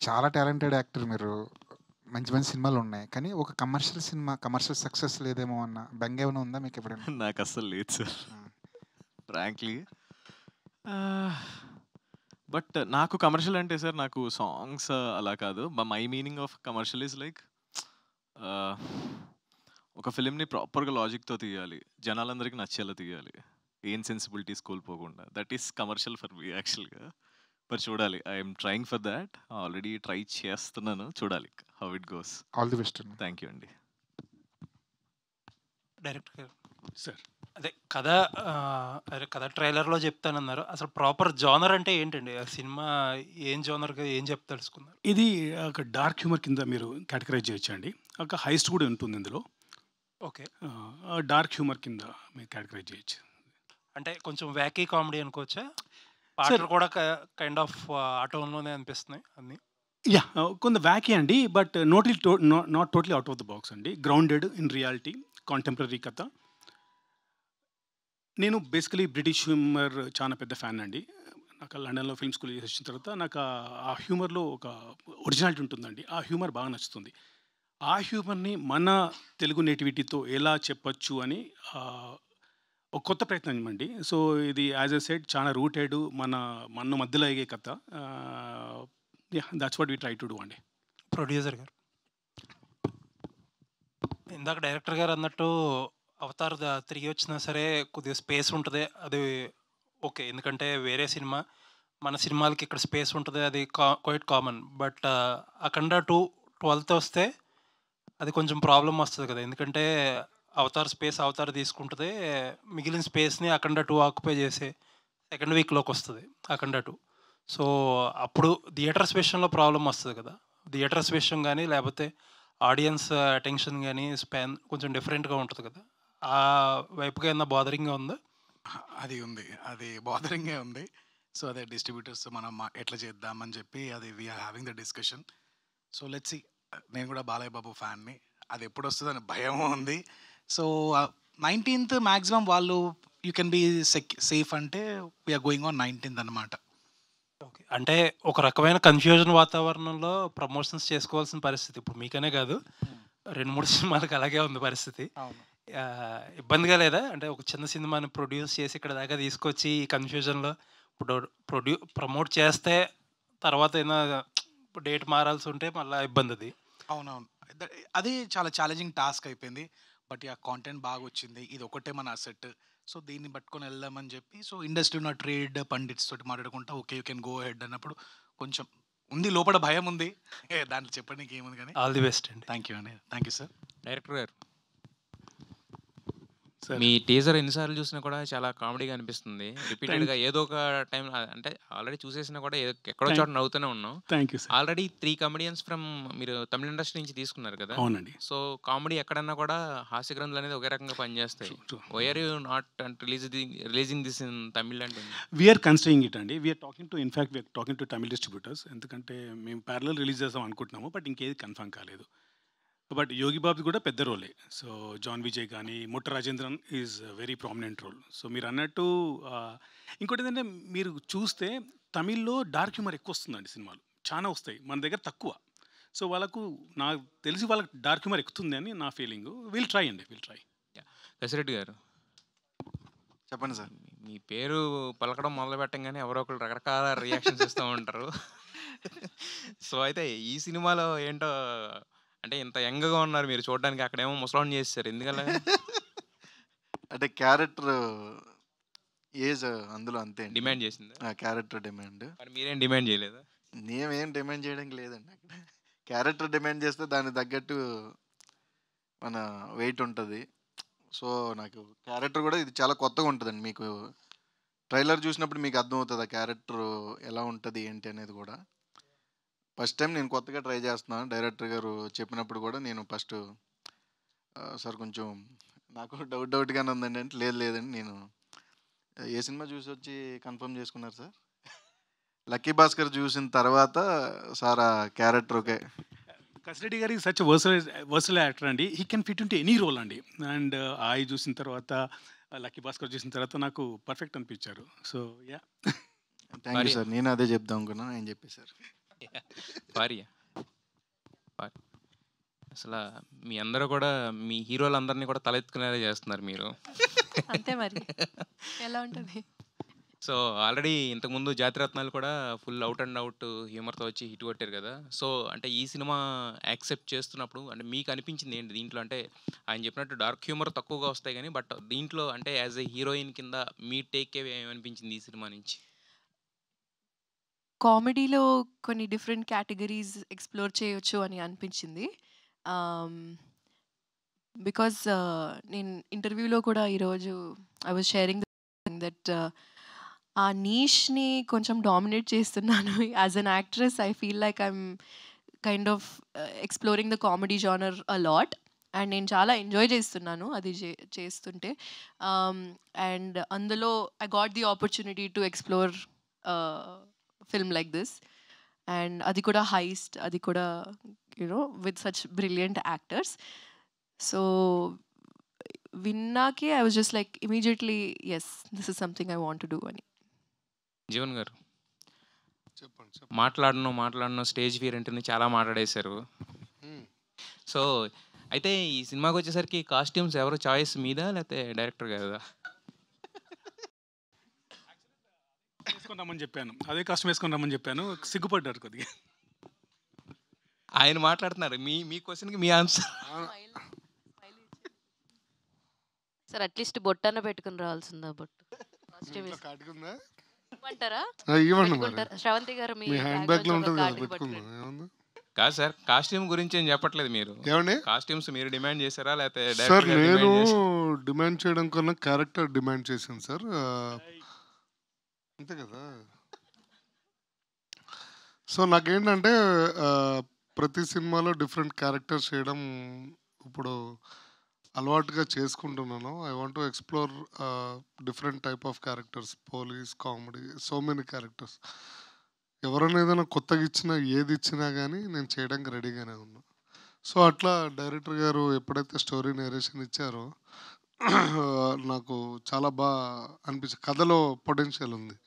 చాలా talented actor మీరు. మంచి మంచి సినిమాలున్నాయి. కానీ ఒక కమర్షియల్ సినిమా, కమర్షియల్ సక్సెస్ లేదేమో అన్న బెంగేమైనా ఉందా మీకెప్పుడైనా? నాకస్సలు లేదు సార్. హ్మ్. ఫ్రాంక్లీ. బట్ నాకు కమర్షియల్ అంటే సార్ నాకు సాంగ్స్ అలా కాదు. My meaning of commercial is like ఒక ఫిలింని ప్రాపర్‌గా లాజిక్‌తో తీయాలి. జనాలందరికీ నచ్చేలా తీయాలి. ఏం సెన్సిబిలిటీస్ కోల్పోకుండా. That is commercial for me యాక్చువల్‌గా. మరి చూడాలి. I am trying for thought. Already try చేస్తున్నాను. చూడాలి how it goes. All the best అండి. థ్యాంక్ యూ అండి. డైరెక్టర్ గారు సార్ అదే కథ అదే కథ ట్రైలర్లో చెప్తానన్నారు. అసలు ప్రాపర్ జోనర్ అంటే ఏంటండి? ఆ సినిమా ఏం జోనర్గా ఏం చెప్తలుచుకున్నారు? ఇది ఒక డార్క్ హ్యూమర్ కింద మీరు కేటగరైజ్ చేయొచ్చు అండి. ఒక హైస్ట్ కూడా ఉంటుంది ఇందులో. ఓకే, డార్క్ హ్యూమర్ కింద మీరు కేటగరైజ్ చేయొచ్చు. అంటే కొంచెం వ్యాకీ కామెడీ అనుకోవచ్చా? పాటలు కూడా కైండ్ ఆఫ్ ఆ టోన్లోనే అనిపిస్తున్నాయి అన్నీ. యా, కొంత వ్యాకీ అండి, but not totally out of the box అండి. గ్రౌండెడ్ ఇన్ రియాలిటీ, కాంటెంపరీ కథ. నేను బేసికలీ బ్రిటిష్ హ్యూమర్ చాలా పెద్ద ఫ్యాన్ అండి. నాకు లండన్లో ఫిల్మ్ స్కూల్ చేసి వచ్చిన తర్వాత నాకు ఆ హ్యూమర్లో ఒక ఒరిజినాలిటీ ఉంటుందండి. ఆ హ్యూమర్ బాగా నచ్చుతుంది. ఆ హ్యూమర్ని మన తెలుగు నేటివిటీతో ఎలా చెప్పొచ్చు అని ఒక కొత్త ప్రయత్నం అండి. సో ఇది యాజ్ ఎ సెడ్ చాలా రూటెడ్ మన మధ్యలో అయ్యే కథ. That's what we try to do అండి. ప్రొడ్యూసర్ గారు ఇందాక డైరెక్టర్ గారు అన్నట్టు అవతార్ తిరిగి వచ్చినా సరే కొద్దిగా స్పేస్ ఉంటుంది, అది ఓకే. ఎందుకంటే వేరే సినిమా మన సినిమాలకి ఇక్కడ స్పేస్ ఉంటుంది, అది quite common. But Akhanda 12th వస్తే అది కొంచెం ప్రాబ్లం వస్తుంది కదా, ఎందుకంటే అవతార్ తీసుకుంటుంది, మిగిలిన స్పేస్ని అఖండ 2 ఆక్యుపై చేసే సెకండ్ వీక్లోకి వస్తుంది అఖండ 2. సో అప్పుడు థియేటర్స్ విషయంలో ప్రాబ్లం వస్తుంది కదా. థియేటర్స్ విషయం కానీ లేకపోతే ఆడియన్స్ అటెన్షన్ కానీ స్పాన్ కొంచెం డిఫరెంట్గా ఉంటుంది కదా. ఆ వైపుగా ఏమన్నా బాదరింగ్గా ఉందా? అది ఉంది, అది బాదరింగే ఉంది. సో అదే డిస్ట్రిబ్యూటర్స్ మనం ఎట్లా చేద్దామని చెప్పి అది we're having the discussion. So let's see. నేను కూడా బాలయ్య బాబు ఫ్యాన్ని, అది ఎప్పుడు వస్తుందని భయం ఉంది. సో 19th మ్యాక్సిమం వాళ్ళు యూ కెన్ బీ సేఫ్ అంటే వీఆర్ గోయింగ్ ఆన్ 19th అనమాట. ఓకే, అంటే ఒక రకమైన కన్ఫ్యూజన్ వాతావరణంలో ప్రమోషన్స్ చేసుకోవాల్సిన పరిస్థితి ఇప్పుడు మీకనే కాదు, 2-3 సినిమాలకు అలాగే ఉంది పరిస్థితి. అవును, ఇబ్బందిగా లేదా? అంటే ఒక చిన్న సినిమాని ప్రొడ్యూస్ చేసి ఇక్కడ దాకా తీసుకొచ్చి ఈ కన్ఫ్యూజన్లో ఇప్పుడు ప్రమోట్ చేస్తే తర్వాత ఏదైనా డేట్ మారాల్సి ఉంటే మళ్ళీ ఇబ్బంది అది. అవునవును. అది చాలా ఛాలెంజింగ్ టాస్క్ అయిపోయింది. బట్ ఆ కాంటెంట్ బాగా వచ్చింది, ఇది ఒకటే మన అసెట్. సో దీన్ని పట్టుకొని వెళ్దామని చెప్పి, సో ఇండస్ట్రీ ఉన్న ట్రేడ్ పండిట్స్ తోటి మాట్లాడుకుంటా okay you can go head అన్నప్పుడు కొంచెం ఉంది, లోపల భయం ఉంది. దాంట్లో చెప్పడానికి ఏముంది కానీ. ఆల్ ది బెస్ట్ అండి. థ్యాంక్ యూ అండి. Thank you sir. డైరెక్టర్ గారు, సార్ మీ టీజర్ ఎన్నిసార్లు చూసినా కూడా చాలా కామెడీగా అనిపిస్తుంది. రిపీటెడ్గా ఏదో ఒక టైం, అంటే ఆల్రెడీ చూసేసినా కూడా ఎక్కడో చోట నవ్వుతూనే ఉన్నాం. Thank you sir. Already 3 comedians from మీరు తమిళ ఇండస్ట్రీ నుంచి తీసుకున్నారు కదా. అవునండి. సో కామెడీ ఎక్కడన్నా కూడా హాస్య గ్రంథులు అనేది ఒకే రకంగా పనిచేస్తాయి. Why are you not releasing this in Tamil అంటే? వీఆర్ కన్సిడరింగ్ ఇట్ అండి. We're talking to Tamil distributors. ఎందుకంటే మేము ప్యారలల్ రిలీజ్ చేద్దాం అనుకుంటున్నాము, బట్ ఇంకేది కన్ఫర్మ్ కాలేదు. బట్ యోగి బాబు కూడా పెద్ద రోలే. సో జాన్ విజయ్ కానీ ముట్ట Rajendran is very prominent role. So మీరు అన్నట్టు ఇంకోటి ఏంటంటే మీరు చూస్తే తమిళ్లో డార్క్ హ్యూమర్ ఎక్కువ వస్తుందండి. సినిమాలు చాలా వస్తాయి, మన దగ్గర తక్కువ. సో వాళ్ళకు నాకు తెలిసి వాళ్ళకి డార్క్ హ్యూమర్ ఎక్కుతుంది అని నా ఫీలింగ్. విల్ ట్రై అండి, విల్ ట్రై. దశరెడ్డి గారు, చెప్పండి సార్. మీ పేరు పలకడం మొదలు పెట్టంగానే ఎవరో ఒకరు రకరకాల రియాక్షన్స్ ఇస్తూ ఉంటారు. సో అయితే ఈ సినిమాలో ఏంటో, అంటే ఇంత యంగ్గా ఉన్నారు మీరు చూడడానికి, అక్కడేమో ముసలాన్ని చేస్తారు ఎందుకలా? అంటే క్యారెక్టర్ ఏజ్ అందులో అంతే డిమాండ్ చేసింది క్యారెక్టర్ డిమాండ్. మరి మీరేం డిమాండ్ చేయలేదా? నేమేం డిమాండ్ చేయడానికి లేదండి. అక్కడ క్యారెక్టర్ డిమాండ్ చేస్తే దానికి తగ్గట్టు మన వెయిట్ ఉంటుంది. సో నాకు క్యారెక్టర్ కూడా ఇది చాలా కొత్తగా ఉంటుందండి. మీకు ట్రైలర్ చూసినప్పుడు మీకు అర్థమవుతుంది ఆ క్యారెక్టర్ ఎలా ఉంటుంది ఏంటి అనేది కూడా. ఫస్ట్ టైం నేను కొత్తగా ట్రై చేస్తున్నాను. డైరెక్టర్ గారు చెప్పినప్పుడు కూడా నేను ఫస్ట్ సార్ కొంచెం నాకు డౌట్గానే ఉందండి అంటే, లేదండి నేను ఏ సినిమా చూసి వచ్చి కన్ఫర్మ్ చేసుకున్నారు సార్? లక్కీ భాస్కర్ చూసిన తర్వాత సార్ ఆ క్యారెక్టర్ ఓకే. కసిరెడ్డి గారి సచ్ వర్సల్ యాక్టర్ అండి. He can fit into any role అండి. అండ్ ఆయి చూసిన తర్వాత, లక్కీ భాస్కర్ చూసిన తర్వాత నాకు పర్ఫెక్ట్ అనిపించారు. So yeah, thank you sir. నేను అదే చెప్దాం అనుకున్నాను, ఆయన చెప్పేశారు. భార్య అసలు మీ అందరూ కూడా మీ హీరోలందరినీ కూడా తలెత్తుకునేలా చేస్తున్నారు మీరు. అంతే మరి ఎలా ఉంటుంది. సో ఆల్రెడీ ఇంతకుముందు జాతిరత్నాలు కూడా ఫుల్ అవుట్ అండ్ అవుట్ హ్యూమర్తో వచ్చి హిట్ కొట్టారు కదా. సో అంటే ఈ సినిమా యాక్సెప్ట్ చేస్తున్నప్పుడు అంటే మీకు అనిపించింది ఏంటి దీంట్లో? అంటే ఆయన చెప్పినట్టు డార్క్ హ్యూమర్ తక్కువగా వస్తాయి కానీ బట్ దీంట్లో అంటే యాజ్ ఎ హీరోయిన్ కింద మీ టేక్ ఏమనిపించింది ఈ సినిమా నుంచి? కామెడీలో కొన్ని డిఫరెంట్ కేటగిరీస్ ఎక్స్ప్లోర్ చేయొచ్చు అని అనిపించింది. బికాజ్ నేను ఇంటర్వ్యూలో కూడా ఈరోజు ఐ వాజ్ షేరింగ్ దట్ ఆ నీష్ని కొంచెం డామినేట్ చేస్తున్నాను. As an actress I feel like I'm kind of exploring the comedy genre a lot and నేను చాలా ఎంజాయ్ చేస్తున్నాను అది చేస్తుంటే. అండ్ అందులో I got the opportunity to explore film like this and అది కూడా హైస్ట్, అది కూడా you know with such brilliant actors. So విన్నాకే I was just like immediately yes this is something I want to do అని. జీవన్ గారు చెప్పండి. మాట్లాడను స్టేజ్ ఫియర్ అంటే చాలా మాట్లాడేశారు. సో అయితే ఈ సినిమాకి వచ్చేసరికి కాస్ట్యూమ్స్ ఎవరు చాయిస్ మీదా లేకపోతే డైరెక్టర్ గారిదా? వేసుకొని రమ్మని చెప్పాను, అదే కాస్ట్యూమ్ వేసుకొని రమ్మని చెప్పాను, సిగ్గుపడ్డారు కొద్దిగా. ఆయన మాట్లాడుతున్నారు, మీ క్వశ్చన్కి మీ ఆన్సర్. సార్ అట్లీస్ట్ బొట్టన్న పెట్టుకుని రావాల్సిందా? బొట్టు కాటుకుందా అంటారా? ఇవ్వండి మరి. శ్రవంతి గారు మీ మీ హ్యాండ్ బ్యాగ్ లో ఉంటుంది కదా, పెట్టుకుందాం. ఏముంది? కాదు సార్, కాస్ట్యూమ్ గురించి ఏం చెప్పట్లేదు మీరు. ఏమండి కాస్ట్యూమ్స్ మీరు డిమాండ్ చేశారా లేకపోతే సార్? డైరెక్టర్ గారు నేను డిమాండ్ చేశారా? డిమాండ్ చేయడం కన్నా క్యారెక్టర్ డిమాండ్ చేశాను సార్. అంతే కదా. సో నాకేంటంటే ప్రతి సినిమాలో డిఫరెంట్ క్యారెక్టర్స్ చేయడం ఇప్పుడు అలవాటుగా చేసుకుంటున్నాను. I want to explore different type of characters, police, comedy, so many characters. ఎవరైనా ఏదైనా కొత్తగా ఇచ్చినా ఏది ఇచ్చినా కానీ నేను చేయడానికి రెడీగానే ఉన్నా. సో అట్లా డైరెక్టర్ గారు ఎప్పుడైతే స్టోరీ నేరేషన్ ఇచ్చారో నాకు చాలా బాగా అనిపించింది. కథలో పొటెన్షియల్ ఉంది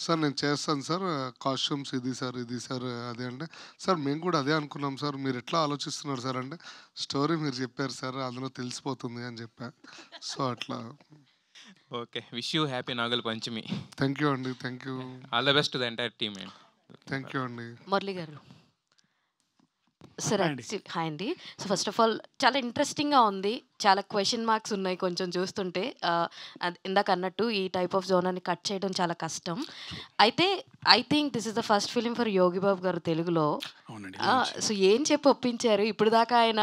సార్, నేను చేస్తాను సార్, కాస్ట్యూమ్స్ ఇది సార్, ఇది సార్, అదే అంటే సార్ మేము కూడా అదే అనుకున్నాం సార్, మీరు ఎట్లా ఆలోచిస్తున్నారు సార్ అంటే స్టోరీ మీరు చెప్పారు సార్, అందులో తెలిసిపోతుంది అని చెప్పా. సో అట్లా. Okay, wish you happy Nagula Panchami. Thank you అండి. Thank you. All the best to the entire team అండి. థ్యాంక్ యూ అండి. మురళి గారు సార్. హాయ్ అండి. సో ఫస్ట్ ఆఫ్ ఆల్ చాలా ఇంట్రెస్టింగ్గా ఉంది, చాలా క్వశ్చన్ మార్క్స్ ఉన్నాయి కొంచెం చూస్తుంటే. ఇందాక అన్నట్టు ఈ టైప్ ఆఫ్ జోనర్ని కట్ చేయడం చాలా కష్టం. అయితే I think this is the first film for Yogi Babu గారు తెలుగులో. సో ఏం చెప్పి ఒప్పించారు? ఇప్పుడు దాకా ఆయన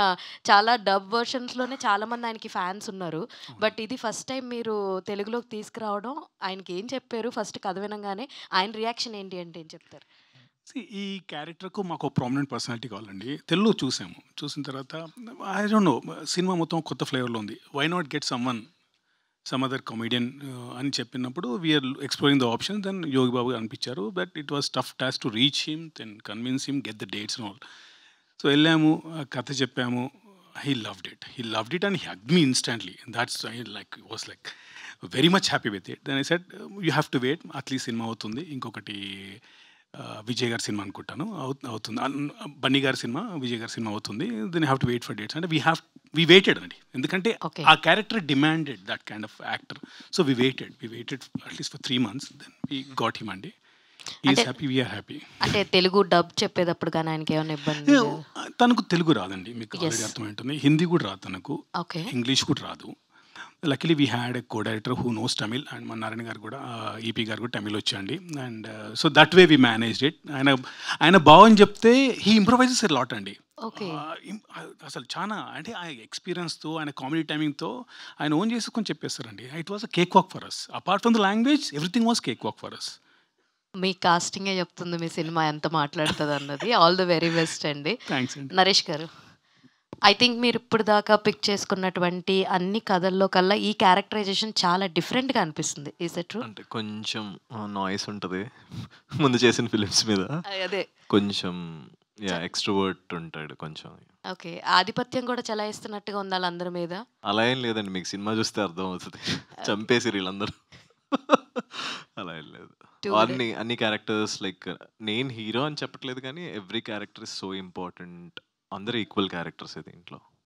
చాలా డబ్ వర్షన్స్లోనే చాలామంది ఆయనకి ఫ్యాన్స్ ఉన్నారు, బట్ ఇది ఫస్ట్ టైం మీరు తెలుగులోకి తీసుకురావడం, ఆయనకి ఏం చెప్పారు? ఫస్ట్ కథ వినగానే ఆయన రియాక్షన్ ఏంటి అంటే ఏం చెప్తారు? ఈ క్యారెక్టర్కు మాకు ప్రామినెంట్ పర్సనాలిటీ కావాలండి. తెలుగులో చూసాము, చూసిన తర్వాత ఐ డోంట్ నో, సినిమా మొత్తం కొత్త ఫ్లేవర్లో ఉంది. Why not get some other comedian అని చెప్పినప్పుడు we're exploring the option. Then Yogi Babu అనిపించారు, but it was tough task to reach him, then convince him, get the dates and all. So వెళ్ళాము, కథ చెప్పాము. He loved it and he hugged me instantly. And that's was like very much happy with it. Then I said, you have to wait, at least cinema అవుతుంది. ఇంకొకటి విజయ్ గారి cinema అనుకుంటాను అవుతుంది, బన్నీ గారి cinema, Vijay గారి సినిమా అవుతుంది. Then have to wait for dates. అంటే we waited అండి, ఎందుకంటే ఆ character demanded that kind of actor. So we waited at least for 3 months. Then we got him అండి. Is happy, we are happy. అంటే తెలుగు డబ్ చెప్పేటప్పుడు కానీ ఆయనకి ఏమైనా ఇబ్బంది? తనకు తెలుగు రాదండి, మీకు ఆల్రెడీ అర్థమవుతుంది. హిందీ కూడా రాదు తనకు, ఇంగ్లీష్ కూడా రాదు. Luckily we had a co director who knows Tamil, and మన నారాయణ గారు కూడా, ఈపీ గారు కూడా తమిళ్ వచ్చండి. And so that way we managed it. ఆయన బాగుని చెప్తే హీ ఇంప్రొవైజెస్ ఎ లాట్ అండి. అసలు చాలా అంటే ఆ ఎక్స్పీరియన్స్తో, ఆయన కామెడీ టైమింగ్తో ఆయన ఓన్ చేసుకొని చెప్పేస్తారండి. It was a cake walk for us. Apart from the language everything was cake walk for us. మీ కాస్టింగే చెప్తుంది మీ సినిమా ఎంత మాట్లాడుతుంది అన్నది. ఆల్ ద వెరీ బెస్ట్ అండి. థ్యాంక్స్ అండి. నరేష్ గారు, ఐ థింక్ మీరు ఇప్పుడు దాకా పిక్ చేసుకున్నటువంటి అన్ని కథల్లో కల్లా ఈ క్యారెక్టరైజేషన్ చాలా డిఫరెంట్గా అనిపిస్తుంది. Is it true? అంటే కొంచెం నాయిస్ ఉంటుంది ముందు చేసిన ఫిలిమ్స్ మీద, అదే కొంచెం ఎక్స్ట్రోవర్ట్ ఉంటాడు కొంచెం. ఓకే, ఆధిపత్యం కూడా చలాయిస్తున్నట్టుగా ఉంది వాళ్ళందరి మీద. అలా ఏం లేదండి, మీకు సినిమా చూస్తే అర్థం అవుతుంది. చంపేసి వీళ్ళందరూ. అలా ఏం లేదు. Do it. అన్ని క్యారెక్టర్స్ లైక్ నేను హీరో అని చెప్పట్లేదు కానీ every character is so important. అందరూ ఈక్వల్ క్యారెక్టర్స్ దీంట్లో.